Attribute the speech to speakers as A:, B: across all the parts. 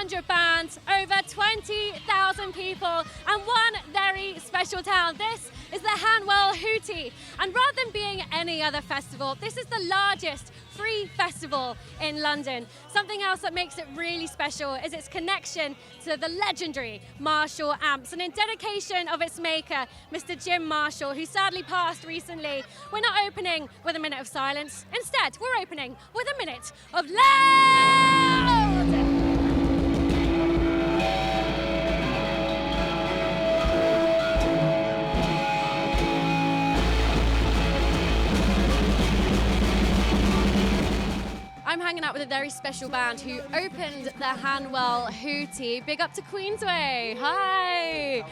A: 100 bands, over 20,000 people, and one very special town. This is the Hanwell Hootie. And rather than being any other festival, this is the largest free festival in London. Something else that makes it really special is its connection to the legendary Marshall amps. And in dedication of its maker, Mr. Jim Marshall, who sadly passed recently, we're not opening with a minute of silence. Instead, we're opening with a minute of loud! I'm hanging out with a very special band who opened the Hanwell Hootie. Big up to Queensway. Hi.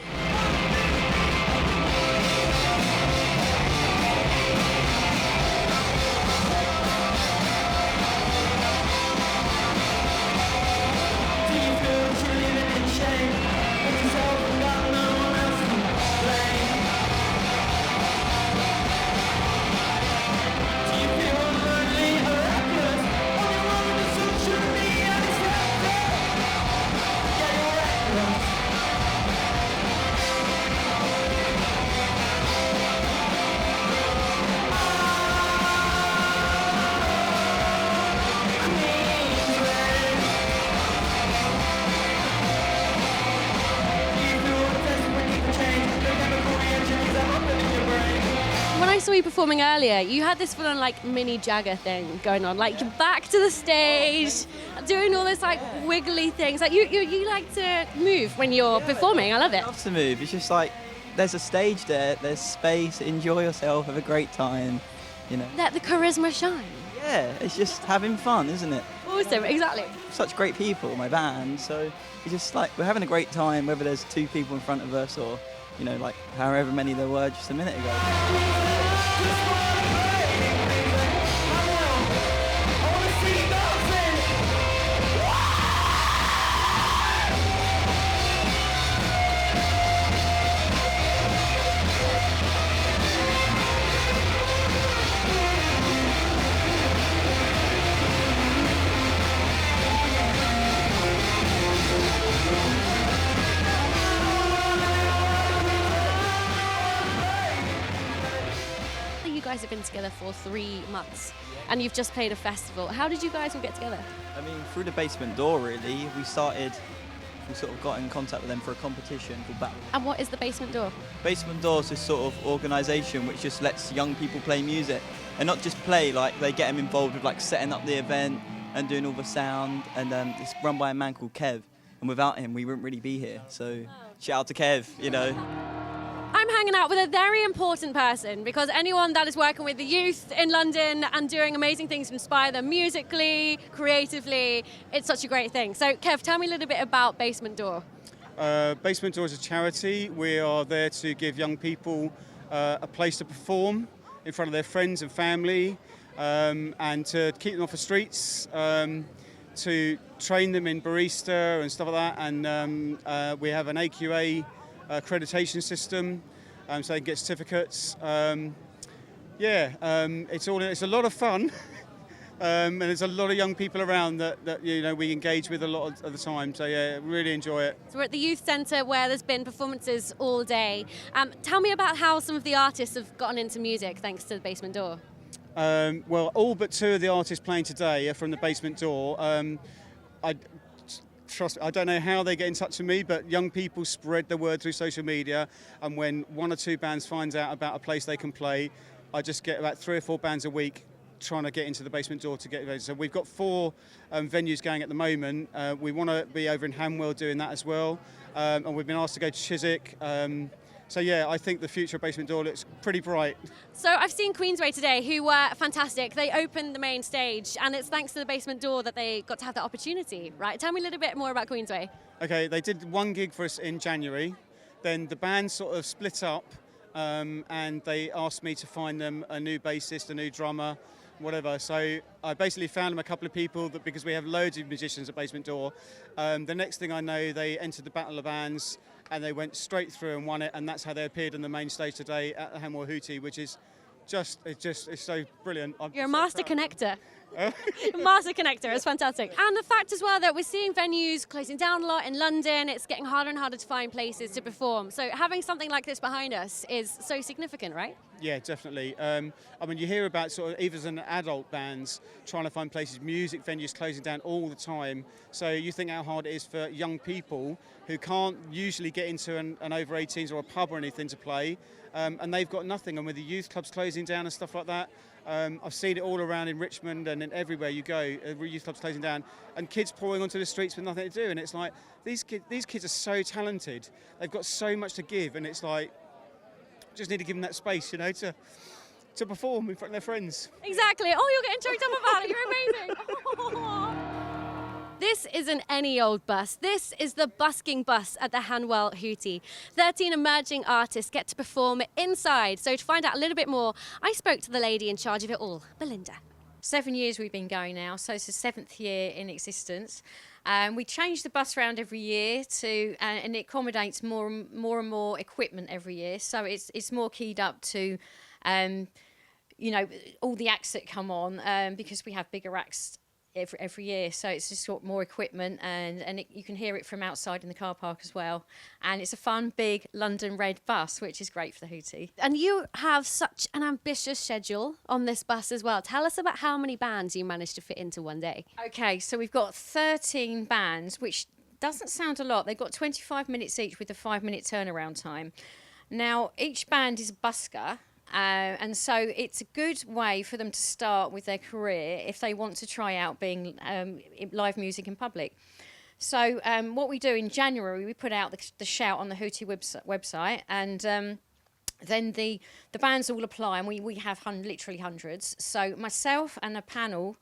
A: When I saw you performing earlier, you had this full-on like mini Jagger thing going on, like back to the stage, doing all this like wiggly things. Like you like to move when you're performing. I love it.
B: I love to move. It's just like there's a stage there, there's space. Enjoy yourself, have a great time. You know.
A: Let the charisma shine.
B: Yeah, it's just having fun, isn't it?
A: Awesome, exactly.
B: Such great people, my band. So it's just like we're having a great time, whether there's two people in front of us or, you know, like however many there were just a minute ago.
A: You guys have been together for 3 months and you've just played a festival. How did you guys all get together?
B: I mean, through the Basement Door, really. We sort of got in contact with them for a competition called Battle.
A: And what is the Basement Door?
B: Basement Door is this sort of organisation which just lets young people play music. And not just play, like they get them involved with like setting up the event and doing all the sound. And it's run by a man called Kev. And without him, we wouldn't really be here. So shout out to Kev, you know.
A: I'm hanging out with a very important person because anyone that is working with the youth in London and doing amazing things to inspire them musically, creatively, it's such a great thing. So Kev, tell me a little bit about Basement Door.
C: Basement Door is a charity. We are there to give young people a place to perform in front of their friends and family, and to keep them off the streets, to train them in barista and stuff like that. And we have an AQA accreditation system, so they can get certificates. It's a lot of fun, and there's a lot of young people around that you know we engage with a lot of the time. So yeah, really enjoy it.
A: So we're at the youth centre where there's been performances all day. Tell me about how some of the artists have gotten into music thanks to the Basement Door.
C: Well, all but 2 of the artists playing today are from the Basement Door. Trust me, I don't know how they get in touch with me, but young people spread the word through social media, and when 1 or 2 bands finds out about a place they can play, I just get about 3 or 4 bands a week trying to get into the Basement Door to get ready. So we've got 4 venues going at the moment. We want to be over in Hanwell doing that as well, and we've been asked to go to Chiswick. So yeah, I think the future of Basement Door looks pretty bright.
A: So I've seen Queensway today, who were fantastic. They opened the main stage, and it's thanks to the Basement Door that they got to have that opportunity, right? Tell me a little bit more about Queensway.
C: Okay, they did 1 gig for us in January. Then the band sort of split up, and they asked me to find them a new bassist, a new drummer, whatever. So I basically found them a couple of people that, because we have loads of musicians at Basement Door. The next thing I know, they entered the Battle of Bands, and they went straight through and won it, and that's how they appeared on the main stage today at the Hanwell Hootie, which is it's so brilliant.
A: You're a master connector. Master connector, it's fantastic. And the fact as well that we're seeing venues closing down a lot in London, it's getting harder and harder to find places to perform. So having something like this behind us is so significant, right?
C: Yeah, definitely. I mean, you hear about sort of, even as an adult bands, trying to find places, music venues closing down all the time. So you think how hard it is for young people who can't usually get into an over 18s or a pub or anything to play, and they've got nothing. And with the youth clubs closing down and stuff like that, I've seen it all around in Richmond and in everywhere you go, youth clubs closing down, and kids pouring onto the streets with nothing to do. And it's like, these kids are so talented. They've got so much to give, and it's like, just need to give them that space, you know, to perform in front of their friends.
A: Exactly. Oh, you're getting choked up about it. You're amazing. This isn't any old bus. This is the busking bus at the Hanwell Hootie. 13 emerging artists get to perform inside. So to find out a little bit more, I spoke to the lady in charge of it all, Belinda.
D: 7 years we've been going now, so it's the 7th year in existence. We change the bus around every year and it accommodates more and more equipment every year. So it's more keyed up to, you know, all the acts that come on because we have bigger acts every year. So it's just got more equipment and you can hear it from outside in the car park as well. And it's a fun, big London red bus, which is great for the Hootie.
A: And you have such an ambitious schedule on this bus as well. Tell us about how many bands you managed to fit into one day.
D: Okay, so we've got 13 bands, which doesn't sound a lot. They've got 25 minutes each with a 5-minute turnaround time. Now, each band is a busker. And so it's a good way for them to start with their career if they want to try out being live music in public. So what we do in January, we put out the shout on the Hootie website, and then the bands all apply, and we have literally hundreds. So myself and a panel,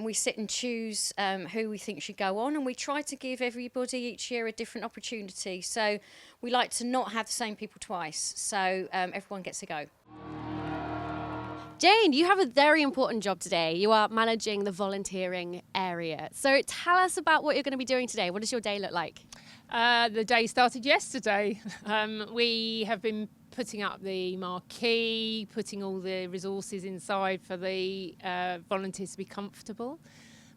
D: we sit and choose who we think should go on, and we try to give everybody each year a different opportunity. So we like to not have the same people twice, so everyone gets a go.
A: Jane, you have a very important job today. You are managing the volunteering area. So tell us about what you're going to be doing today. What does your day look like?
E: The day started yesterday. We have been putting up the marquee, putting all the resources inside for the volunteers to be comfortable.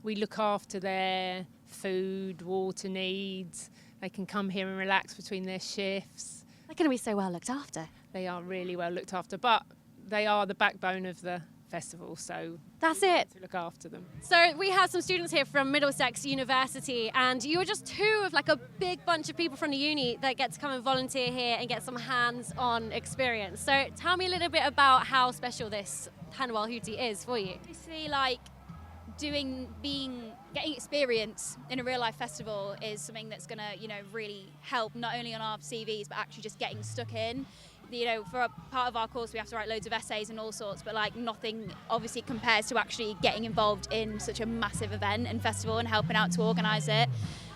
E: We look after their food, water needs. They can come here and relax between their shifts.
A: They're going to be so well looked after.
E: They are really well looked after, but they are the backbone of the festival, so
A: that's it.
E: To look after them.
A: So we have some students here from Middlesex University, and you are just two of like a big bunch of people from the uni that get to come and volunteer here and get some hands-on experience. So tell me a little bit about how special this Hanwell Hootie is for you.
F: Obviously, like getting experience in a real life festival is something that's going to, really help not only on our CVs but actually just getting stuck in. For a part of our course we have to write loads of essays and all sorts, but like nothing obviously compares to actually getting involved in such a massive event and festival and helping out to organise it.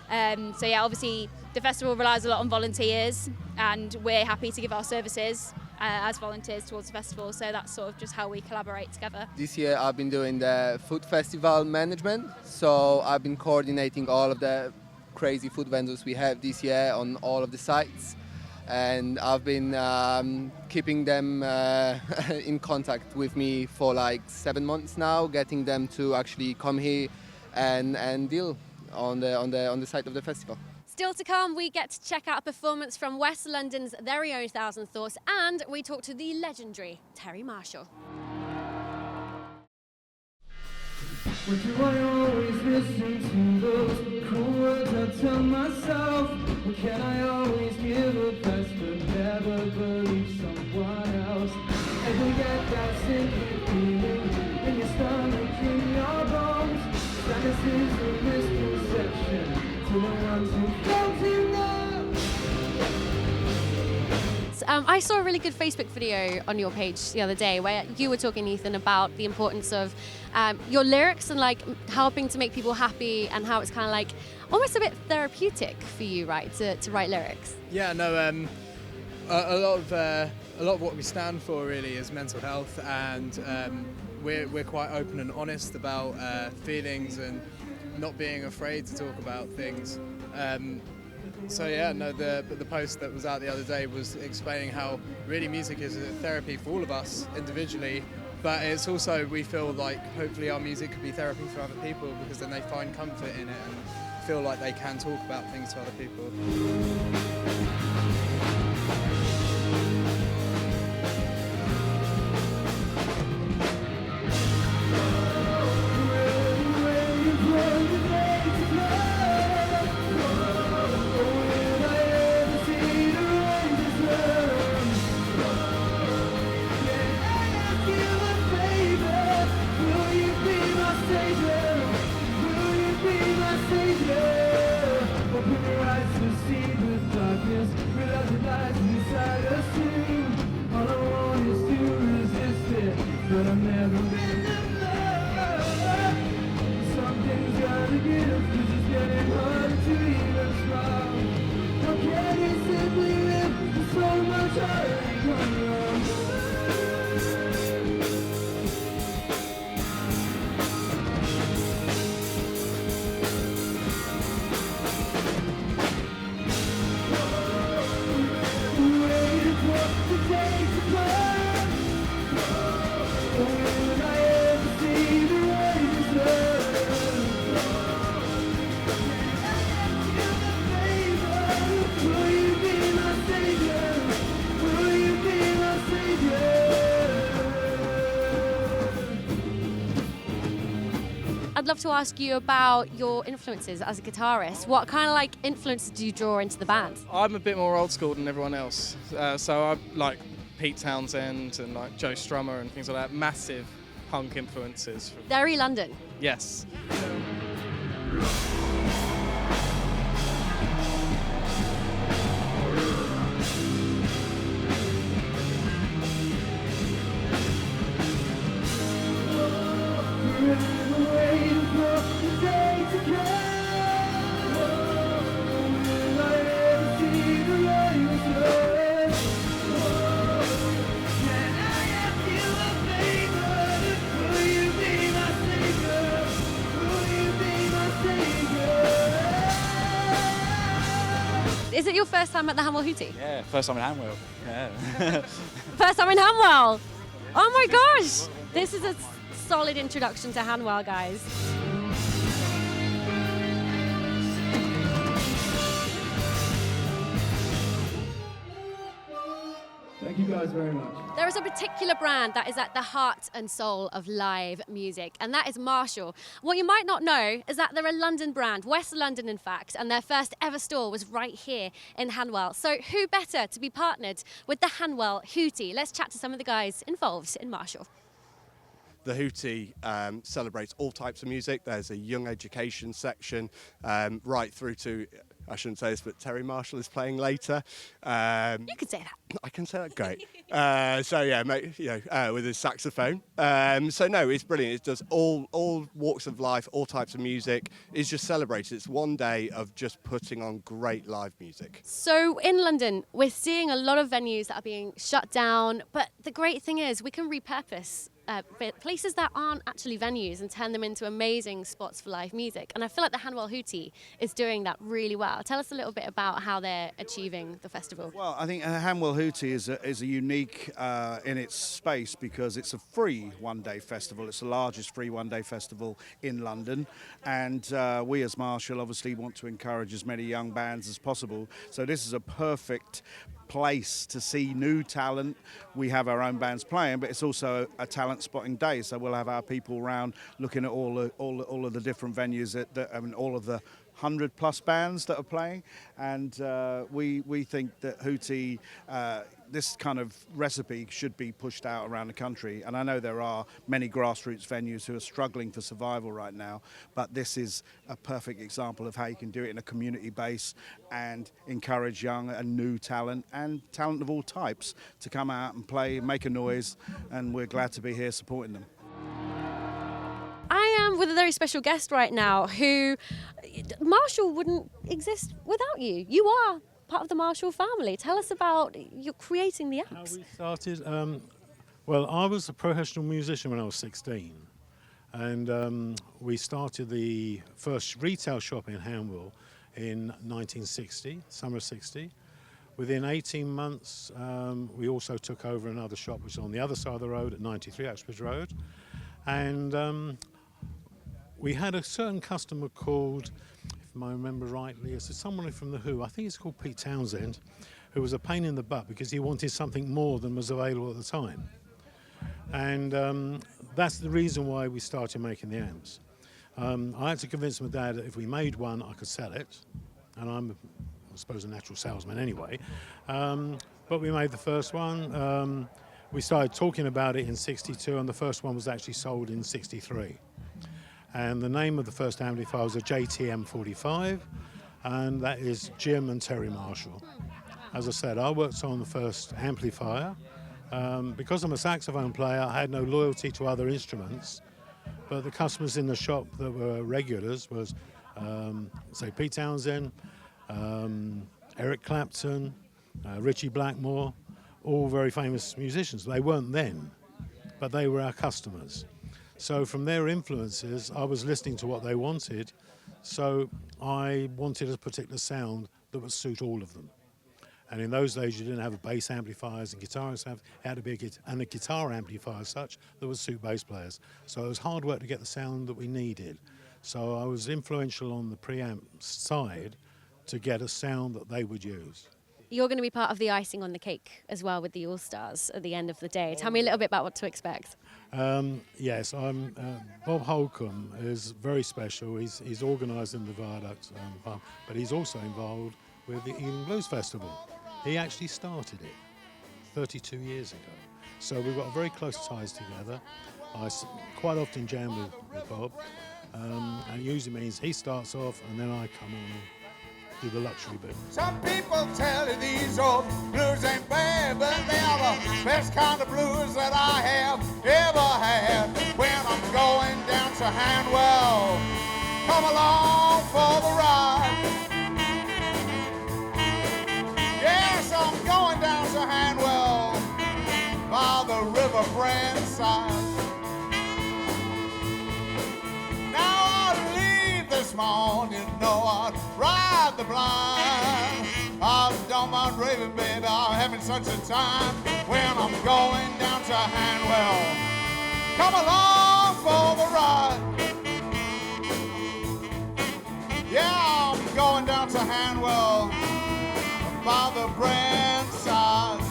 F: So yeah, obviously the festival relies a lot on volunteers, and we're happy to give our services as volunteers towards the festival, so that's sort of just how we collaborate together.
G: This year I've been doing the food festival management, so I've been coordinating all of the crazy food vendors we have this year on all of the sites. And I've been keeping them in contact with me for like 7 months now, getting them to actually come here and deal on the site of the festival.
A: Still to come, we get to check out a performance from West London's very own Thousand Thoughts, and we talk to the legendary Terry Marshall.
H: Why do I always listen to those cool words I tell myself? Why can't I always give a best but never believe someone else? And you get that sinking feeling in your stomach, in your bones. Sadness is a misconception to the ones who felt it now.
A: I saw a really good Facebook video on your page the other day where you were talking, Ethan, about the importance of your lyrics and like helping to make people happy, and how it's kind of like almost a bit therapeutic for you, right, to write lyrics.
I: Yeah, no, a lot of what we stand for really is mental health, and we're quite open and honest about feelings and not being afraid to talk about things. So yeah, no, the post that was out the other day was explaining how really music is a therapy for all of us individually, but it's also, we feel like hopefully our music could be therapy for other people, because then they find comfort in it and feel like they can talk about things to other people.
H: But I've never been in love. Something's gotta give, 'cause it's getting harder to even smile. How can you simply live with so much already gone wrong? Waiting for the day to come. Will I ever see the righteous love? Will you be my savior? Will you be my savior?
A: I'd love to ask you about your influences as a guitarist. What kind of like influences do you draw into the band?
J: I'm a bit more old school than everyone else, so I like Pete Townsend and like Joe Strummer and things like that. Massive punk influences.
A: Very London.
J: Yes.
H: Waiting for the day to come. Will I ever see the righteous love? Can I ask you a favor? Will you be my savior? Will you be my savior?
A: Is it your first time at the Hanwell Hootie?
K: Yeah, first time in Hanwell. Yeah.
A: First time in Hanwell. Oh my gosh! This is a solid introduction to Hanwell, guys.
H: Thank you guys very much.
A: There is a particular brand that is at the heart and soul of live music, and that is Marshall. What you might not know is that they're a London brand, West London in fact, and their first ever store was right here in Hanwell. So who better to be partnered with the Hanwell Hootie? Let's chat to some of the guys involved in Marshall.
L: The Hootie celebrates all types of music. There's a young education section right through to, I shouldn't say this, but Terry Marshall is playing later.
A: You could say that.
L: I can say that, great. So yeah, mate, with his saxophone. So no, it's brilliant. It does all walks of life, all types of music. It's just celebrated. It's one day of just putting on great live music.
A: So in London, we're seeing a lot of venues that are being shut down, but the great thing is we can repurpose places that aren't actually venues and turn them into amazing spots for live music. And I feel like the Hanwell Hootie is doing that really well. Tell us a little bit about how they're achieving the festival.
M: Well, I think Hanwell Hootie is a unique in its space because it's a free one-day festival. It's the largest free one-day festival in London, and we as Marshall obviously want to encourage as many young bands as possible. So this is a perfect place to see new talent. We have our own bands playing, but it's also a talent spotting day. So we'll have our people around looking at all of the different venues, all of the 100+ bands that are playing, and we think that Hootie, this kind of recipe should be pushed out around the country. And I know there are many grassroots venues who are struggling for survival right now, but this is a perfect example of how you can do it in a community base and encourage young and new talent and talent of all types to come out and play, make a noise, and we're glad to be here supporting them.
A: I am with a very special guest right now who Marshall wouldn't exist without you. You are part of the Marshall family. Tell us about you creating the apps.
N: How we started? Well, I was a professional musician when I was 16, and we started the first retail shop in Hanwell in 1960, summer 60. Within 18 months, we also took over another shop which is on the other side of the road at 93 Uxbridge Road. And we had a certain customer called, if I remember rightly, it's someone from The Who, I think it's called Pete Townsend, who was a pain in the butt because he wanted something more than was available at the time. And that's the reason why we started making the amps. I had to convince my dad that if we made one, I could sell it. And I suppose, a natural salesman anyway. But we made the first one. We started talking about it in '62, and the first one was actually sold in '63. And the name of the first amplifier was a JTM 45, and that is Jim and Terry Marshall. As I said, I worked on the first amplifier. Because I'm a saxophone player, I had no loyalty to other instruments, but the customers in the shop that were regulars was, say, Pete Townsend, Eric Clapton, Richie Blackmore, all very famous musicians. They weren't then, but they were our customers. So from their influences, I was listening to what they wanted, so I wanted a particular sound that would suit all of them. And in those days, you didn't have bass amplifiers and guitarists. It had to be a guitar amplifier as such that would suit bass players. So it was hard work to get the sound that we needed. So I was influential on the preamp side to get a sound that they would use.
A: You're going to be part of the icing on the cake as well with the All-Stars at the end of the day. Tell me a little bit about what to expect.
N: Yes, Bob Holcomb is very special. He's organising the Viaduct, but he's also involved with the Ealing Blues Festival. He actually started it 32 years ago. So we've got very close ties together. I quite often jam with Bob, and it usually means he starts off and then I come on and do the luxury bit.
H: Some people tell you these old blues ain't bad, but they are the best kind of blues that I have ever had. When I'm going down to Hanwell, come along for the ride. Yes, I'm going down to Hanwell by the River Brand side. Now I'd leave this morning, no, I'd ride the blind. I don't mind raving, baby, I'm having such a time when I'm going down to Hanwell. Come along for the ride. Yeah, I'm going down to Hanwell by the Brand side.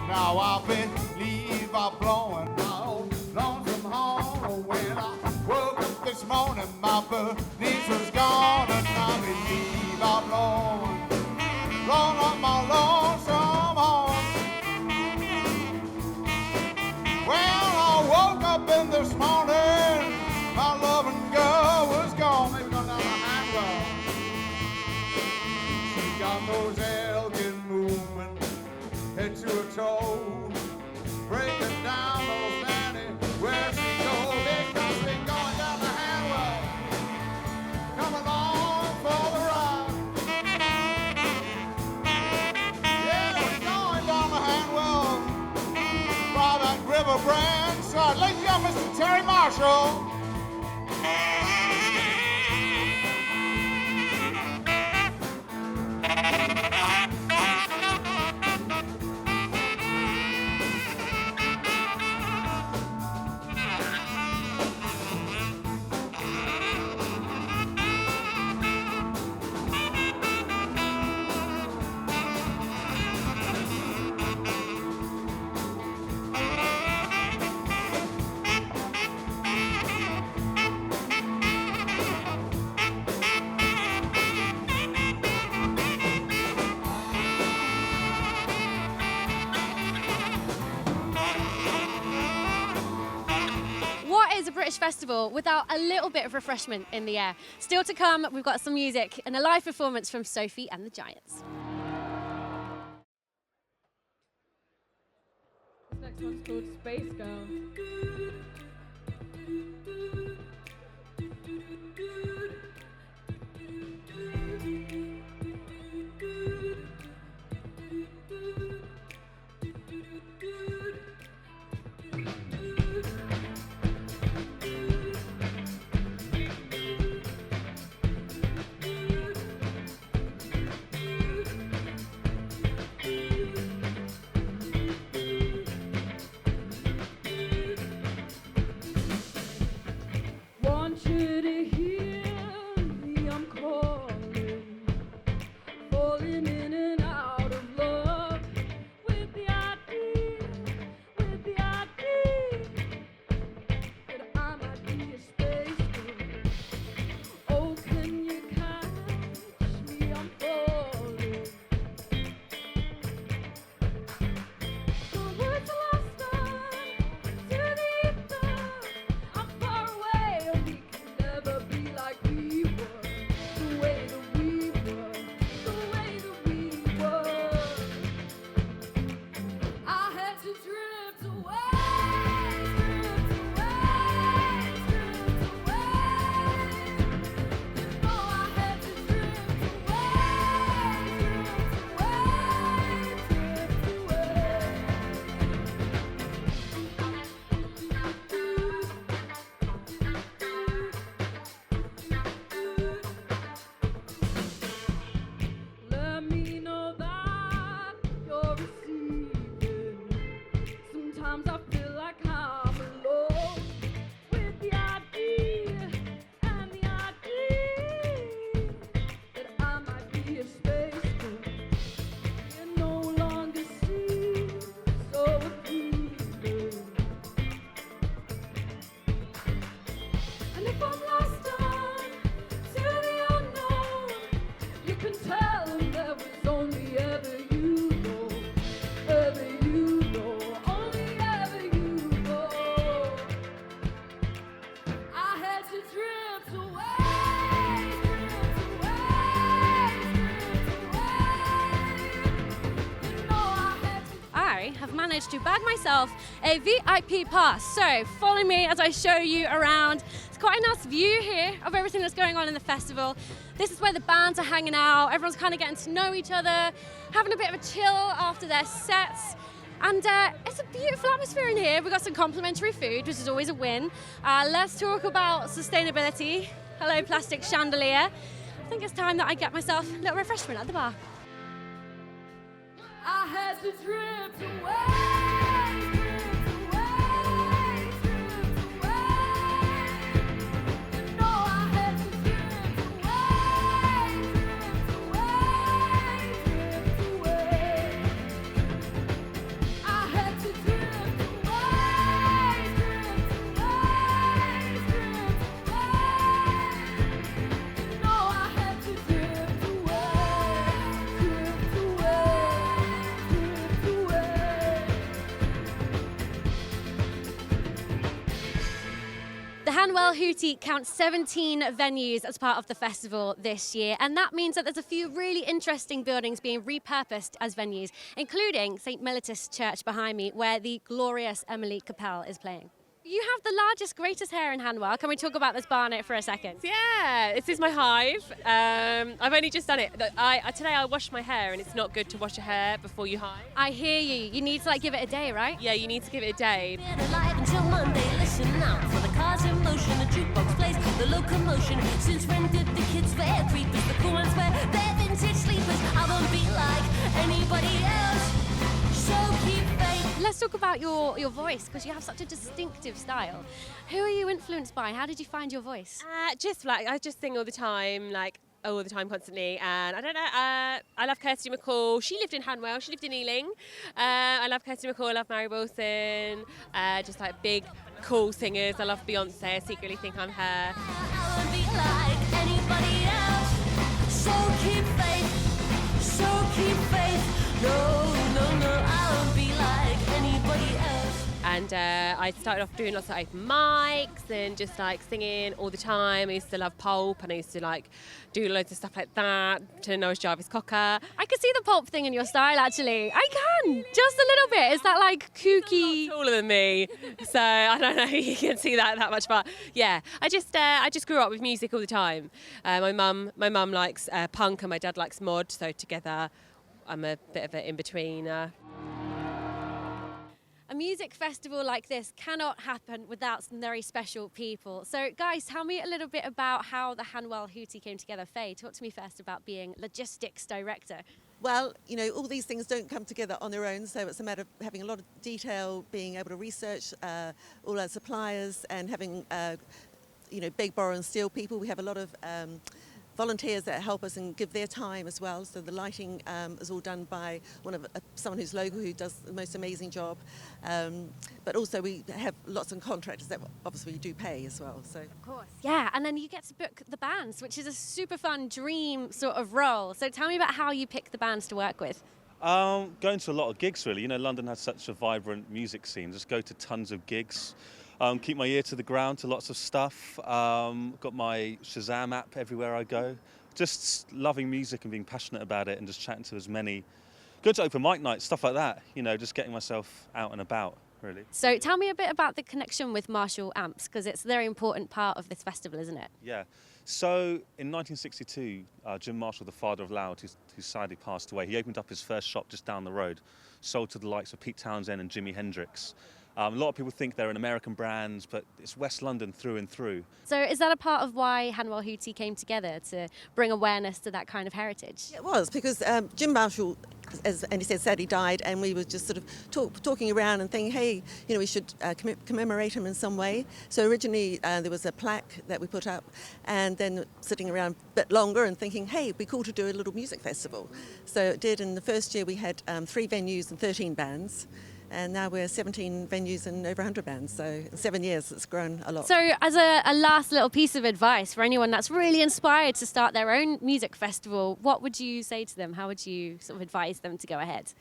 H: Now I believe I'm blowing out lonesome home. When I woke up this morning, my belief was gone, and I believe I'm blowing up my lonesome home. Well, I woke up in this morning, my loving girl was gone. Maybe gone down to Hanwell. She got those elegant movements, head to her toe, breaking down those nanny where she goes. Because we're going down to Hanwell, come along for the ride. Yeah, we're going down to Hanwell by that River Brand side. Ladies and gentlemen, Mr. Terry Marshall.
A: British Festival without a little bit of refreshment in the air. Still to come, we've got some music and a live performance from Sophie and the Giants.
O: This next one's called Space Girl. can tell him that was only ever you know, only ever you know. I had to drift away, you know I had to.
A: I have managed to bag myself a VIP pass. So follow me as I show you around. It's quite a nice view here of everything that's going on in the festival. This is where the bands are hanging out. Everyone's kind of getting to know each other, having a bit of a chill after their sets. And it's a beautiful atmosphere in here. We've got some complimentary food, which is always a win. Let's talk about sustainability. Hello, plastic chandelier. I think it's time that I get myself a little refreshment at the bar.
O: I had to drift away, you know I had to drift away. I had to drift away, you know I had to drift away.
A: The Hanwell Hootie counts 17 venues as part of the festival this year, and that means that there's a few really interesting buildings being repurposed as venues, including St. Mellitus Church behind me, where the glorious Emily Capel is playing. You have the largest, greatest hair in Hanwell. Can we talk about this barnet for a second?
P: Yeah, this is my hive. I've only just done it. Today I washed my hair, and it's not good to wash your hair before you hive.
A: I hear you. You need to give it a day, right?
P: Yeah, you need to give it a day.
Q: Until Monday, listen now for the cars in motion, the jukebox plays the locomotion. Since when did the kids wear creepers? The cool ones wear their vintage sleepers. I won't be like anybody else, so keep faith.
A: Let's talk about your voice, because you have such a distinctive style. Who are you influenced by? How did you find your voice?
P: I just sing all the time, constantly, and I don't know, I love Kirsty McCall. She lived in Hanwell, she lived in Ealing. I love Kirsty McCall, I love Mary Wilson, just big, cool singers. I love Beyonce, I secretly think I'm her.
Q: I won't be like anybody else, so keep faith, no, I won't be like anybody else.
P: And I started off doing lots of open mics and just singing all the time. I used to love pulp, and I used to do loads of stuff like that to Norris Jarvis Cocker.
A: I can see the pulp thing in your style, actually. I can, just a little bit. Is that kooky?
P: Taller than me, so I don't know if you can see that much, but yeah, I just grew up with music all the time. My mum likes punk, and my dad likes mod, so together I'm a bit of an in-betweener.
A: A music festival like this cannot happen without some very special people. So guys, tell me a little bit about how the Hanwell Hootie came together. Faye, talk to me first about being logistics director.
R: Well, all these things don't come together on their own, so it's a matter of having a lot of detail, being able to research all our suppliers, and having, beg, borrow and steal people. We have a lot of volunteers that help us and give their time as well. So the lighting is all done by someone who's local, who does the most amazing job. But also we have lots of contractors that obviously do pay as well. So
A: of course, yeah. And then you get to book the bands, which is a super fun dream sort of role. So tell me about how you pick the bands to work with.
S: Going to a lot of gigs, really. London has such a vibrant music scene. Just go to tons of gigs. Keep my ear to the ground to lots of stuff. Got my Shazam app everywhere I go. Just loving music and being passionate about it, and just chatting to as many. Go to open mic nights, stuff like that. Just getting myself out and about, really.
A: So tell me a bit about the connection with Marshall amps, because it's a very important part of this festival, isn't it?
S: Yeah. So in 1962, Jim Marshall, the father of Loud, who sadly passed away, he opened up his first shop just down the road, sold to the likes of Pete Townsend and Jimi Hendrix. A lot of people think they're an American brand, but it's West London through and through.
A: So is that a part of why Hanwell Hootie came together, to bring awareness to that kind of heritage?
R: it was, because Jim Marshall, as Andy said, sadly died, and we were just sort of talking around and thinking, hey, we should commemorate him in some way. So originally there was a plaque that we put up, and then sitting around a bit longer and thinking, hey, it'd be cool to do a little music festival. So it did. In the first year we had 3 venues and 13 bands. And now we're 17 venues and over 100 bands. So in 7 years, it's grown a lot.
A: So as a last little piece of advice for anyone that's really inspired to start their own music festival, what would you say to them? How would you sort of advise them to go ahead?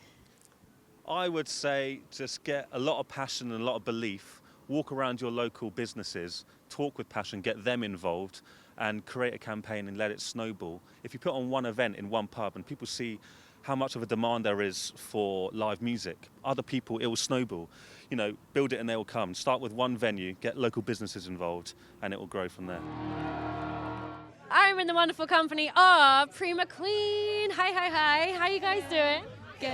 S: I would say just get a lot of passion and a lot of belief, walk around your local businesses, talk with passion, get them involved and create a campaign and let it snowball. If you put on one event in one pub and people see how much of a demand there is for live music, other people, it will snowball. You know, build it and they will come. Start with one venue, get local businesses involved and it will grow from there.
A: I'm in the wonderful company of Prima Queen. Hi. How you guys doing? Good.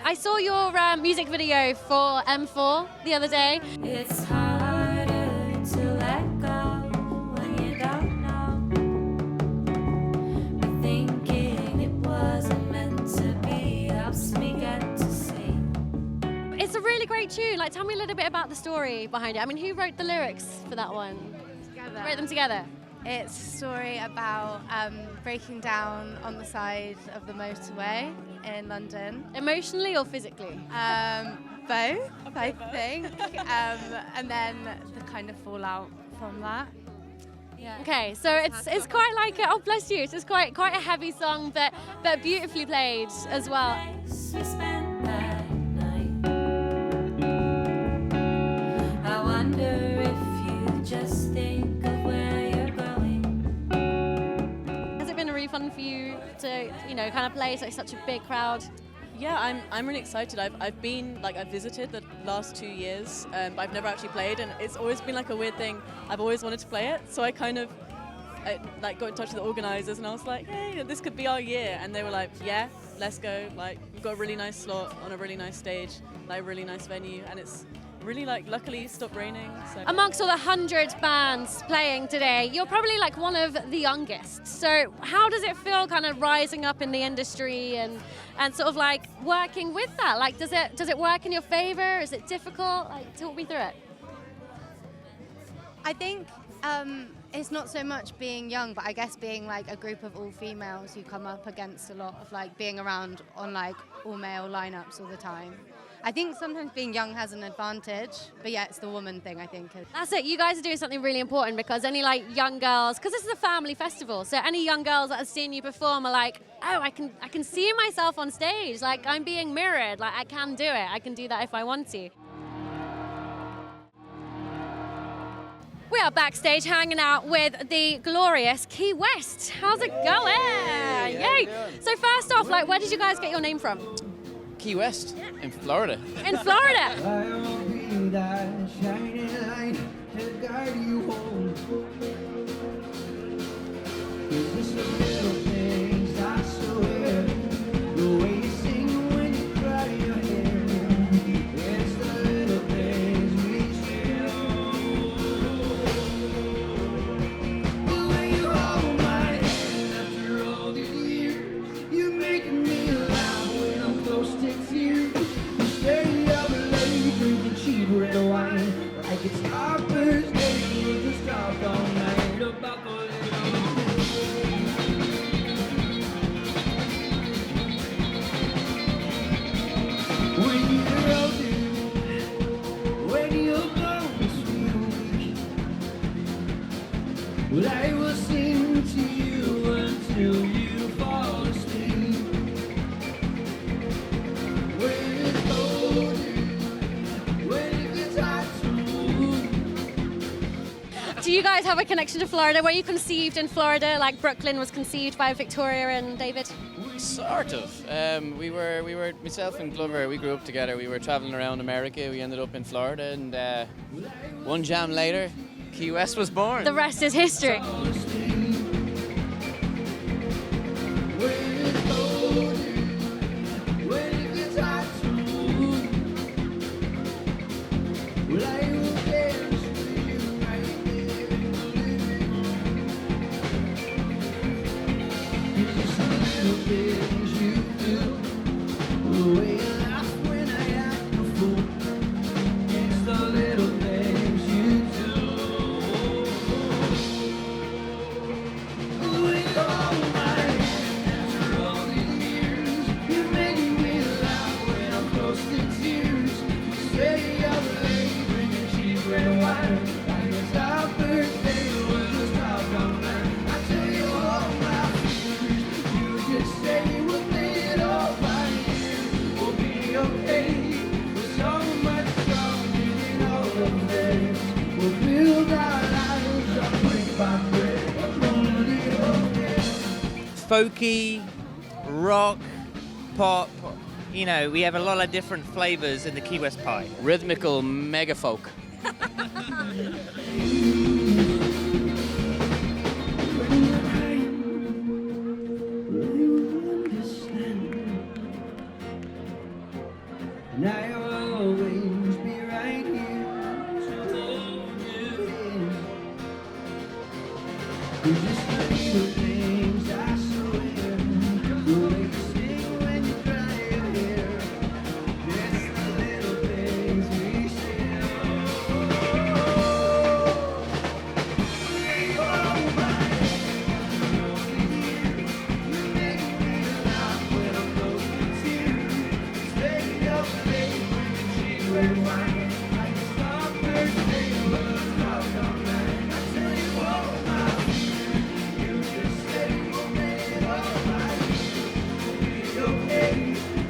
A: I saw your music video for M4 the other day.
Q: It's harder to let go when you don't know. But thinking it wasn't meant to be helps me get to see.
A: It's a really great tune. Like, tell me a little bit about the story behind it. I mean, who wrote the lyrics for that one?
T: Together.
A: Wrote them together.
T: It's a story about breaking down on the side of the motorway in London.
A: Emotionally or physically?
T: Both, I think. And then the kind of fallout from that. Yeah.
A: Okay, so it's quite like oh bless you. It's quite a heavy song, but beautifully played as well.
Q: We spent that night. I wonder if you just think of where you're going.
A: Has it been really fun for you to, kind of play to such a big crowd?
U: Yeah, I'm really excited. I've visited the last 2 years, but I've never actually played, and it's always been like a weird thing. I've always wanted to play it, so I got in touch with the organisers, and I was like, hey, this could be our year, and they were like, yeah, let's go. Like, we've got a really nice slot on a really nice stage, like a really nice venue, and it's really luckily stopped raining. So.
A: Amongst all the 100 bands playing today, you're probably like one of the youngest. So how does it feel kind of rising up in the industry and sort of like working with that? Like, does it work in your favor? Is it difficult? Like, talk me through it.
T: I think it's not so much being young, but I guess being like a group of all females who come up against a lot of like being around on like all male lineups all the time. I think sometimes being young has an advantage, but yeah, it's the woman thing, I think.
A: That's it. You guys are doing something really important because any like young girls, because this is a family festival, so any young girls that have seen you perform are like, oh, I can see myself on stage. Like, I'm being mirrored. Like, I can do it. I can do that if I want to. We are backstage hanging out with the glorious Key West. How's it going? Yay! So first off, like, where did you guys get your name from?
V: Key West, in Florida.
A: In Florida?
H: I'll be that shining light to guide you home. It's just the little things, I swear. The way you sing when you cry your hair. It's the little things we share. The way you hold my hand after all these years. You're making me laugh when I'm close to tears. You stay up late drinking cheap red wine like it's Harper's Day. You just talk all night about the little when you're older, when you're gone to sleep. Well, I will sing to you until you fall asleep. When it's older, when it gets hard to move.
A: Do you guys have a connection to Florida? Were you conceived in Florida like Brooklyn was conceived by Victoria and David?
V: Sort of. We were myself and Glover. We grew up together. We were traveling around America. We ended up in Florida, and one jam later, Key West was born.
A: The rest is history.
H: You're making me laugh when I'm close to tears.
B: folky, rock, pop. You know, we have a lot of different flavours in the Key West pie.
V: Rhythmical mega folk.
H: And I'll always be right here to hold you in. You're just the little things I swear will make you sing when you cry your hair. Just the little things we share. Oh, my. You make me laugh when I'm close to tears. Stay up late when you red wine. I can stop first thing was out all night. I tell you all my fears. You just say we'll make it alright. We'll be okay.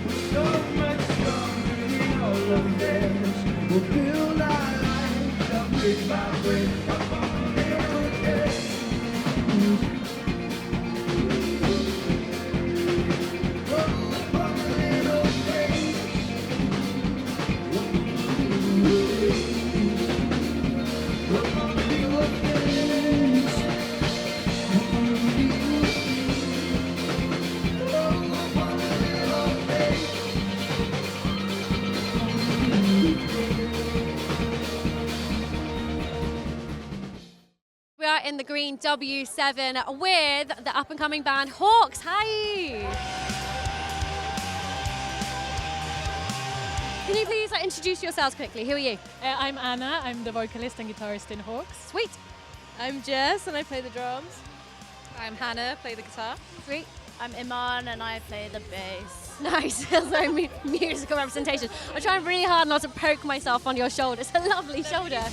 H: We're so much stronger than all of this. We'll build our lives up brick by brick. Up on every day. Up on the little things.
A: We are in the green W7 with the up-and-coming band Hawks. Hi! Can you please introduce yourselves quickly? Who are you?
C: I'm Anna. I'm the vocalist and guitarist in Hawks.
A: Sweet.
C: I'm Jess and I play the drums.
W: I'm Hannah, play the guitar.
A: Sweet.
W: I'm Iman and I play the bass.
A: Nice. So musical representation. I'm trying really hard not to poke myself on your shoulder. It's a lovely shoulder.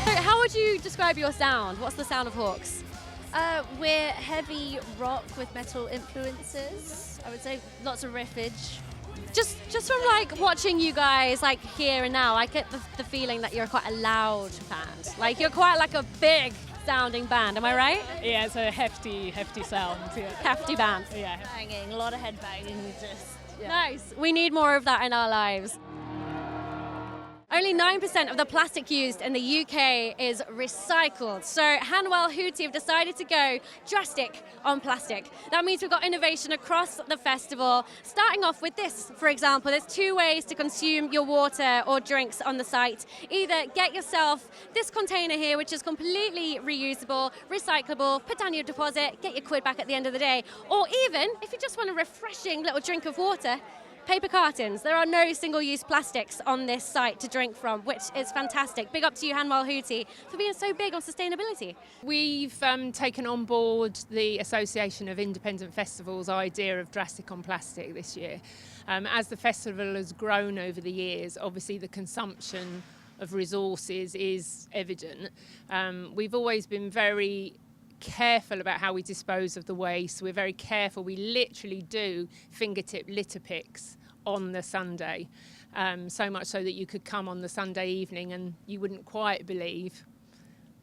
A: So how would you describe your sound? What's the sound of Hawks?
W: We're heavy rock with metal influences. I would say lots of riffage.
A: Just from like watching you guys like here and now, I get the feeling that you're quite a loud band. Like you're quite like a big sounding band. Am I right?
C: Yeah, it's a hefty sound. Yeah.
A: Hefty band.
C: Yeah.
W: Banging, a lot of head banging. Just yeah.
A: Nice. We need more of that in our lives. Only 9% of the plastic used in the UK is recycled. So Hanwell Hootie have decided to go drastic on plastic. That means we've got innovation across the festival. Starting off with this, for example, there's 2 ways to consume your water or drinks on the site. Either get yourself this container here, which is completely reusable, recyclable, put down your deposit, get your quid back at the end of the day. Or even, if you just want a refreshing little drink of water, paper cartons. There are no single-use plastics on this site to drink from, which is fantastic. Big up to you, Hanwell Hootie, for being so big on sustainability.
E: We've taken on board the Association of Independent Festivals' idea of drastic on plastic this year. As the festival has grown over the years, obviously the consumption of resources is evident. We've always been very careful about how we dispose of the waste. We're very careful. We literally do fingertip litter picks on the Sunday, so much so that you could come on the Sunday evening and you wouldn't quite believe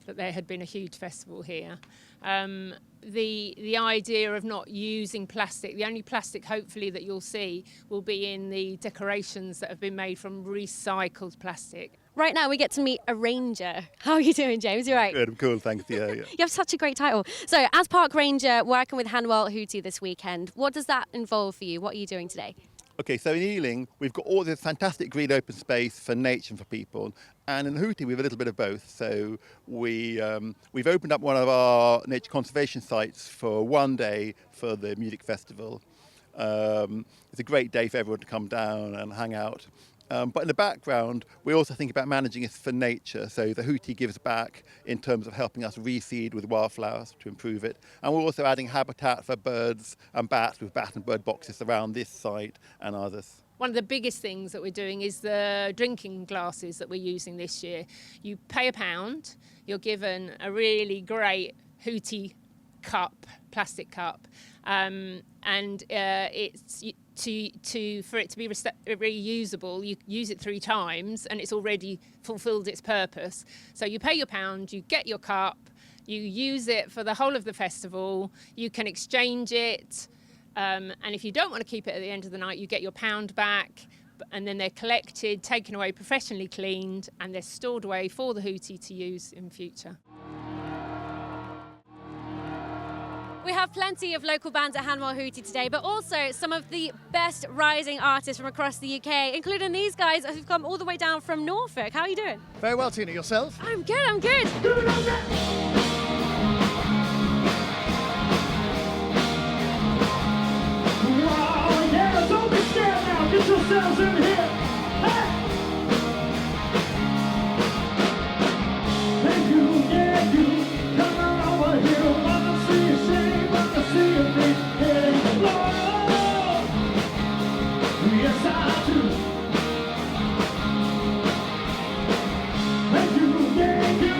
E: that there had been a huge festival here. The idea of not using plastic, the only plastic hopefully that you'll see will be in the decorations that have been made from recycled plastic.
A: Right now we get to meet a ranger. How are you doing, James? You right?
X: Good, I'm cool, thanks. Yeah.
A: You have such a great title. So as park ranger working with Hanwell Hootie this weekend, what does that involve for you? What are you doing today?
X: Okay, so in Ealing, we've got all this fantastic green open space for nature and for people. And in Hootie, we have a little bit of both. So we've opened up one of our nature conservation sites for one day for the music festival. It's a great day for everyone to come down and hang out. But in the background, we also think about managing it for nature. So the Hootie gives back in terms of helping us reseed with wildflowers to improve it. And we're also adding habitat for birds and bats with bat and bird boxes around this site and others.
E: One of the biggest things that we're doing is the drinking glasses that we're using this year. You pay £1, you're given a really great Hootie cup, plastic cup, and it's for it to be reusable. You use it 3 times, and it's already fulfilled its purpose. So you pay your £1, you get your cup, you use it for the whole of the festival. You can exchange it, and if you don't want to keep it at the end of the night, you get your £1 back. And then they're collected, taken away, professionally cleaned, and they're stored away for the Hootie to use in future.
A: We have plenty of local bands at Hanwell Hootie today, but also some of the best rising artists from across the UK, including these guys who've come all the way down from Norfolk. How are you doing?
D: Very well, Tina. Yourself?
A: I'm good, I'm good.
H: Yeah, don't be scared now. Get yourselves in here. Hey! Hey, you, yeah, you. Come on over here. Wanna see you sing, wanna see you big head. Lord, yes, I do. Hey, you, yeah, you.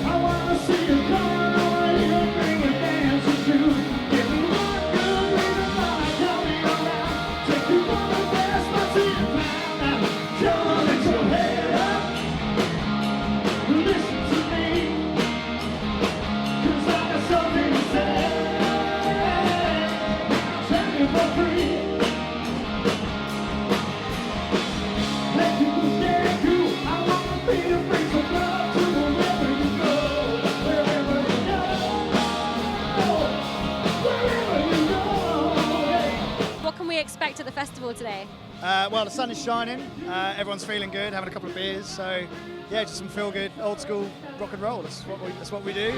H: I wanna see you come over here. Bring your dancing shoes. Give me one good reason why. Tell me around. Take you on the best, but see you now. Come lift your head up. Listen to me. 'Cause I got something to say. Tell you for free. Let you, yeah, you. I wanna be the face of love to wherever you go. Wherever you go. Wherever you go.
A: What can we expect at the festival today?
D: Well, the sun is shining. Everyone's feeling good, having a couple of beers. So, yeah, just some feel good, old school rock and roll. That's what we do.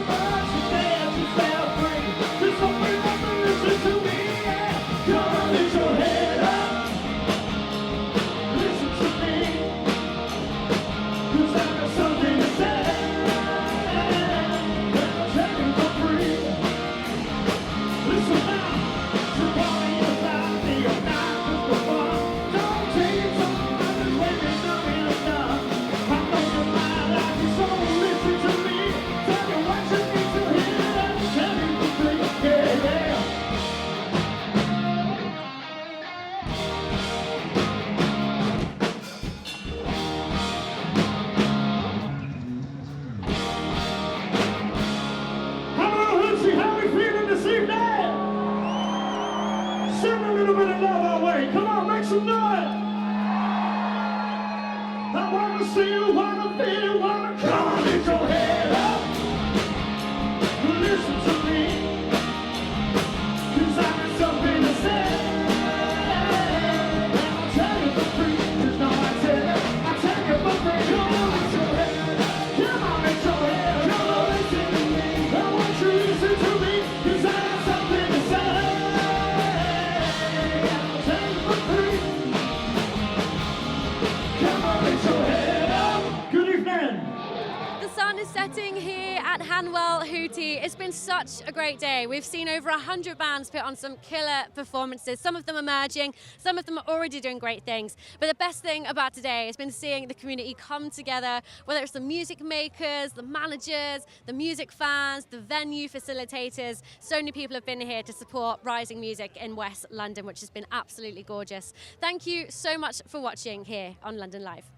D: How we feeling this evening? Send a little bit of love our way. Come on, make some noise. I wanna see you, wanna feel you, wanna come on, lift your head up. Listen to me, 'cause I got something to say. And I'll tell you for free, 'cause no, I tell you for free. Come on, lift your head up. Come on, lift your head up. Come on, listen to me. I want you to listen to me, 'cause I got something to say. And I'll tell you for free. Come on, lift your head up. Good evening.
A: The sun is setting here at Hanwell Hootie. It's been such a great day. We've seen over 100 bands put on some killer performances, some of them emerging, some of them are already doing great things. But the best thing about today has been seeing the community come together, whether it's the music makers, the managers, the music fans, the venue facilitators. So many people have been here to support rising music in West London, which has been absolutely gorgeous. Thank you so much for watching here on London Live.